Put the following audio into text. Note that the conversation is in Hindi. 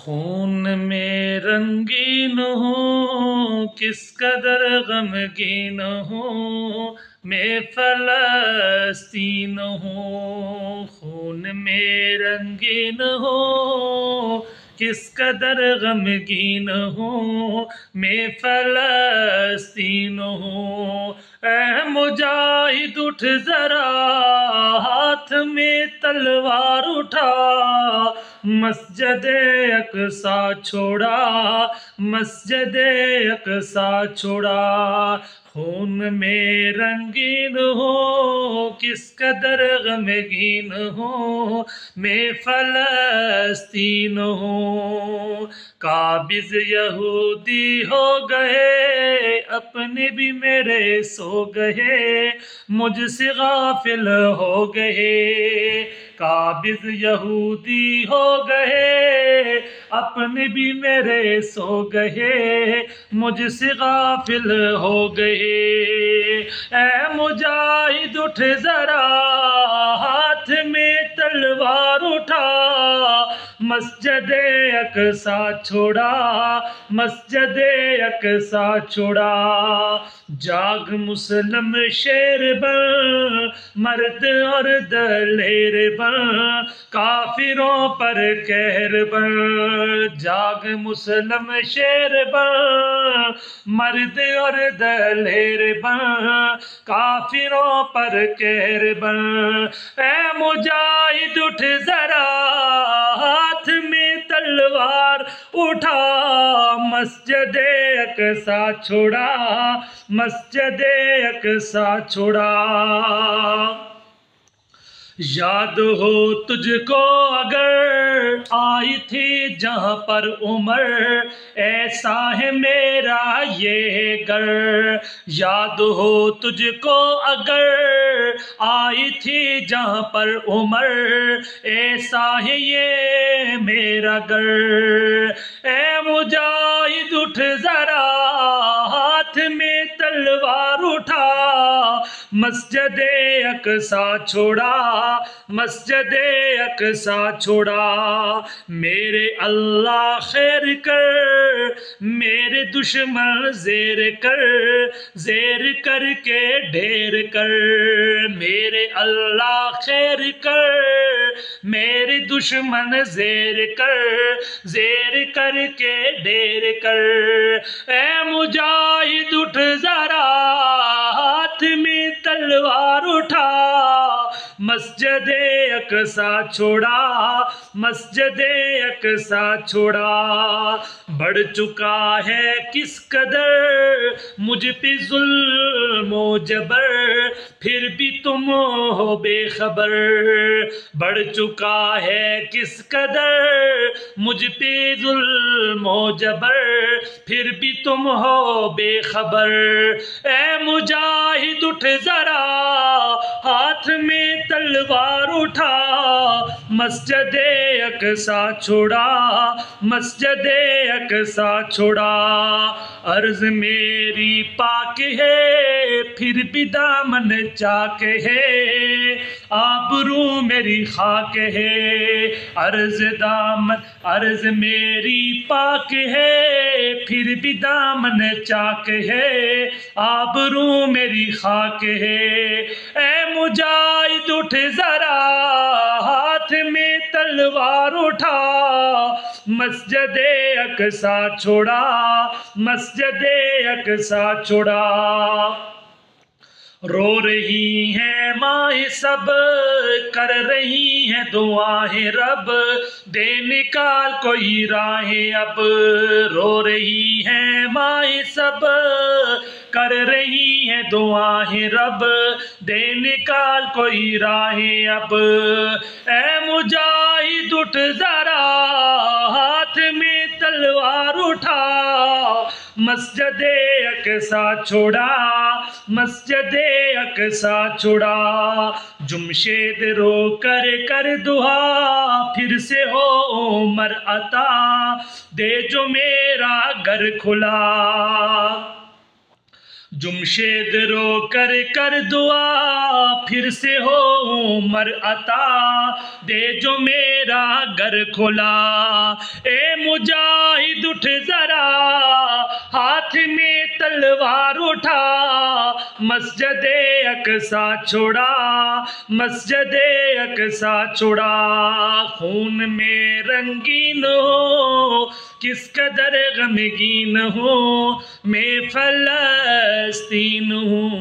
खून में रंगीन हूँ, किस कदर गमगीन हूँ, मैं फलस्तीन हूँ। खून में रंगीन हूँ, किस कदर गमगीन हूँ, मैं फलस्तीन हूँ। ऐ मुजाहिद उठ जरा, हाथ में तलवार उठा, मस्जिद अक़सा छोड़ा, मस्जिद अक़सा छोड़ा। खून में रंगीन हो, किस कदर गमगीन हो, मैं फलस्तीन हूँ। काबिज़ यहूदी हो गए, अपने भी मेरे सो गए, मुझसे गाफिल हो गए। काबिज़ यहूदी हो गए, अपने भी मेरे सो गए, मुझसे गाफिल हो गए। ऐ मुजाहिद उठ जरा, हाथ में तलवार उठा, मस्जिद अक़सा छोड़ा, मस्जिद अक़सा छोड़ा। जाग मुस्लिम शेर बन, मर्द और दलेर बन, काफिरों पर कहर बन। जाग मुस्लिम शेर बन, मर्द और दलेर बन, काफिरों पर कहर बन। ऐ मुजाहिद उठ जरा, हाथ में तलवार उठा, मस्जिद अक़सा छोड़ा, मस्जिद अक़सा छोड़ा। याद हो तुझको अगर आई थी जहाँ पर उमर, ऐसा है मेरा ये घर। याद हो तुझको अगर आई थी जहाँ पर उमर, ऐसा है ये मेरा घर। ऐ मुजाहिद उठ जरा, हाथ में तलवार उठा, मस्जिद अक़सा छोड़ा, मस्जिद अक़सा छोड़ा। मेरे अल्लाह खैर कर, मेरे दुश्मन ज़ेर कर, ज़ेर करके ढेर कर। मेरे अल्लाह खैर कर, मेरे दुश्मन ज़ेर कर, ज़ेर करके ढेर कर। ऐ मुजाहिद उठ जरा, हाथ में तलवार उठा, मस्जिद अक़सा छोड़ा, मस्जिद अक़सा छोड़ा। बढ़ चुका है किस कदर मुझ पे ज़ुल्म व जबर, फिर भी तुम हो बेखबर। बढ़ चुका है किस कदर मुझ पे ज़ुल्म व जबर, फिर भी तुम हो बेखबर। ऐ मुजाहिद उठ जरा, हाथ में तलवार उठा, मस्जिद अक़सा छोड़ा, मस्जिद अक़सा छोड़ा। अर्ज़ मेरी पाक है, फिर भी दामन चाक है, आबरू मेरी खाक है। अर्ज़ मेरी पाक है, फिर भी दामन चाक है, आबरू मेरी खाक है। ऐ मुजाहिद उठ जरा, हाथ में तलवार उठा, मस्जिद अक़सा छोड़ा, मस्जिद अक़सा छोड़ा। रो रही हैं माँ सब, कर रही हैं दुआएं रब, दे निकाल कोई राहें अब। रो रही हैं माँ सब, कर रही हैं दुआएं रब, दे निकाल कोई राहें अब। ऐ मुजाहिद उठ जरा, हाथ में तलवार उठा, मस्जिद अक़सा छोड़ा, मस्जिद अक़सा छोड़ा। जुमशेद रो कर दुआ, फिर से हो उमर अता, दे जो मेरा घर खुला। जुमशेद रो कर दुआ फिर से हो उमर अता दे जो मेरा घर खुला। ए मुजाहिद उठ जरा हाथ में तलवार उठा मस्जिद अक्सा छोड़ा मस्जिद अक्सा छोड़ा। खून में रंगीन हो किस कदर गमगीन हो मैं फलस्तीन हूँ।